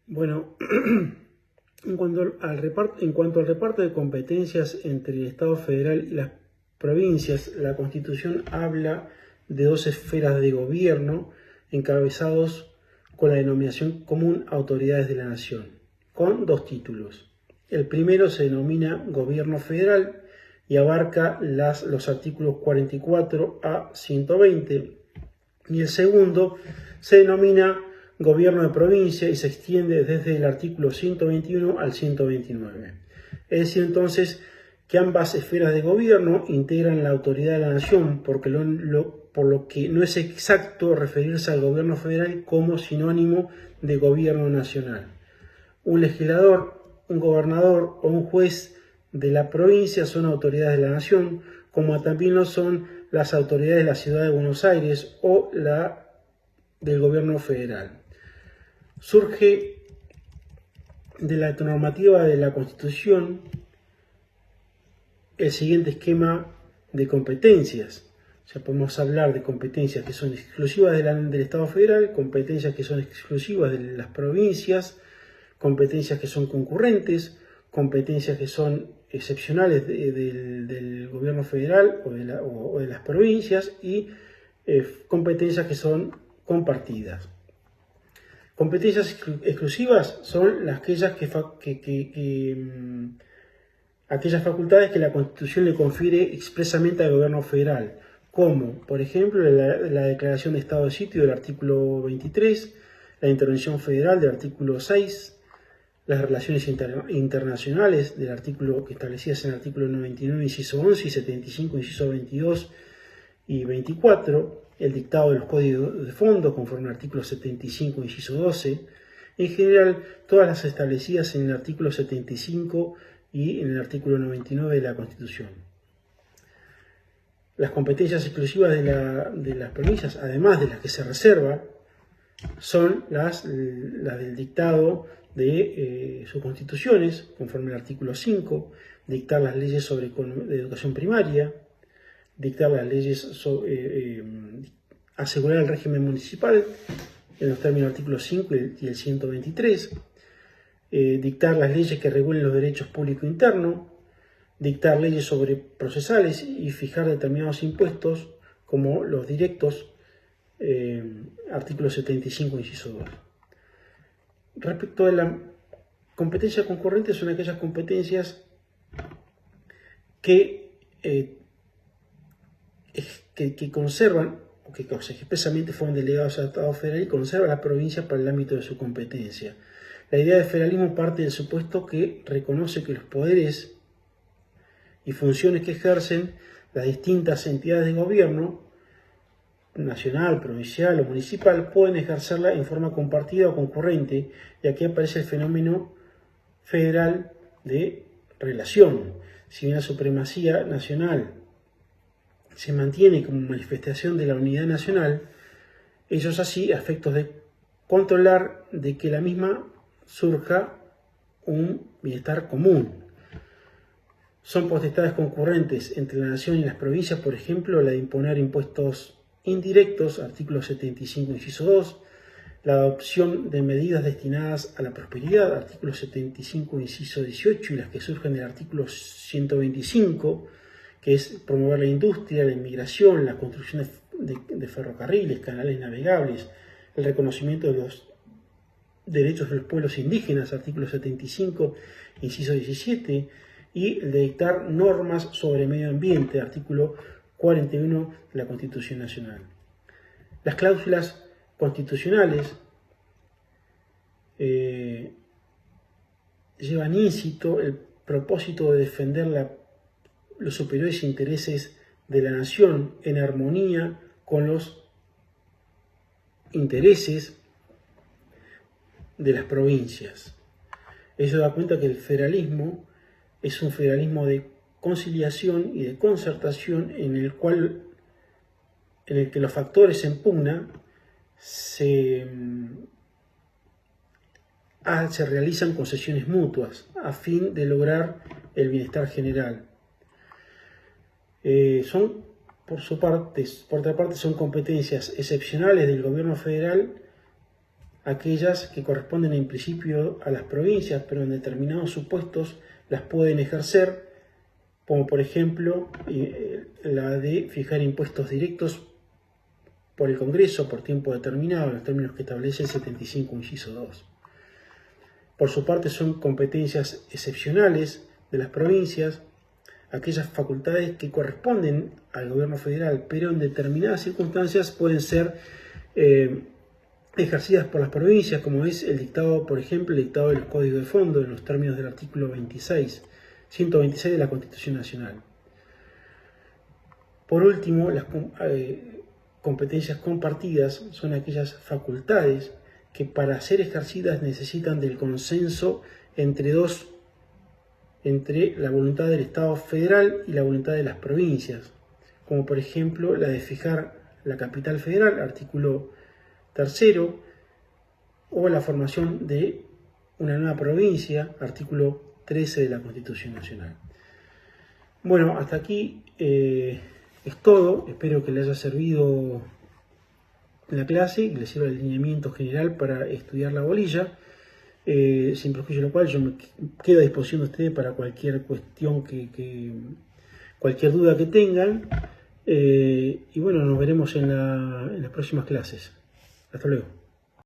Bueno, en cuanto al reparto de competencias entre el Estado federal y las provincias, la Constitución habla de dos esferas de gobierno encabezados con la denominación común Autoridades de la Nación, con dos títulos. El primero se denomina Gobierno Federal y abarca los artículos 44 a 120, y el segundo se denomina Gobierno de provincia y se extiende desde el artículo 121 al 129. Es decir, entonces, que ambas esferas de gobierno integran la autoridad de la nación, por lo que no es exacto referirse al gobierno federal como sinónimo de gobierno nacional. Un legislador, un gobernador o un juez de la provincia son autoridades de la nación, como también lo son las autoridades de la ciudad de Buenos Aires o la del gobierno federal. Surge de la normativa de la Constitución el siguiente esquema de competencias. O sea, podemos hablar de competencias que son exclusivas del Estado federal, competencias que son exclusivas de las provincias, competencias que son concurrentes, competencias que son excepcionales del gobierno federal o de las provincias y competencias que son compartidas. Competencias exclusivas son aquellas aquellas facultades que la Constitución le confiere expresamente al gobierno federal, como, por ejemplo, la declaración de estado de sitio del artículo 23, la intervención federal del artículo 6, las relaciones internacionales del artículo que establecidas en el artículo 99, inciso 11 y 75, inciso 22 y 24, el dictado de los códigos de fondo conforme al artículo 75, inciso 12, en general todas las establecidas en el artículo 75 y en el artículo 99 de la Constitución. Las competencias exclusivas de las provincias, además de las que se reserva, son las del dictado de sus constituciones, conforme al artículo 5, dictar las leyes de educación primaria, dictar las leyes asegurar el régimen municipal, en los términos del artículo 5 y el 123, dictar las leyes que regulen los derechos públicos internos, dictar leyes sobre procesales y fijar determinados impuestos como los directos, artículo 75, inciso 2. Respecto a la competencia concurrente, son aquellas competencias que conservan, o que expresamente fueron delegados al Estado federal y conserva la provincia para el ámbito de su competencia. La idea de federalismo parte del supuesto que reconoce que los poderes y funciones que ejercen las distintas entidades de gobierno, nacional, provincial o municipal, pueden ejercerla en forma compartida o concurrente, y aquí aparece el fenómeno federal de relación. Si bien la supremacía nacional se mantiene como manifestación de la unidad nacional, ello es así a efectos de controlar de que la misma surja un bienestar común. Son potestades concurrentes entre la nación y las provincias, por ejemplo, la de imponer impuestos indirectos, artículo 75, inciso 2, la adopción de medidas destinadas a la prosperidad, artículo 75, inciso 18, y las que surgen del artículo 125, que es promover la industria, la inmigración, la construcción de ferrocarriles, canales navegables, el reconocimiento de los derechos de los pueblos indígenas, artículo 75, inciso 17, y el de dictar normas sobre medio ambiente, artículo 41 de la Constitución Nacional. Las cláusulas constitucionales llevan íncito el propósito de defender los superiores intereses de la nación en armonía con los intereses de las provincias. Eso da cuenta que el federalismo es un federalismo de conciliación y de concertación en el que los factores en pugna se realizan concesiones mutuas a fin de lograr el bienestar general. Por otra parte, son competencias excepcionales del gobierno federal aquellas que corresponden en principio a las provincias, pero en determinados supuestos las pueden ejercer, como por ejemplo la de fijar impuestos directos por el Congreso por tiempo determinado, en los términos que establece el 75, inciso 2. Por su parte, son competencias excepcionales de las provincias, aquellas facultades que corresponden al gobierno federal, pero en determinadas circunstancias pueden ser ejercidas por las provincias, como es el dictado, por ejemplo, el dictado de los códigos de fondo en los términos del artículo 126 de la Constitución Nacional. Por último, las competencias compartidas son aquellas facultades que para ser ejercidas necesitan del consenso entre la voluntad del Estado federal y la voluntad de las provincias, como por ejemplo la de fijar la capital federal, artículo 3, o la formación de una nueva provincia, artículo 13 de la Constitución Nacional. Bueno, hasta aquí es todo. Espero que les haya servido la clase y les sirva el lineamiento general para estudiar la bolilla. Sin perjuicio de lo cual yo me quedo a disposición de ustedes para cualquier cuestión, cualquier duda que tengan. Y bueno, nos veremos en las próximas clases. Hasta luego.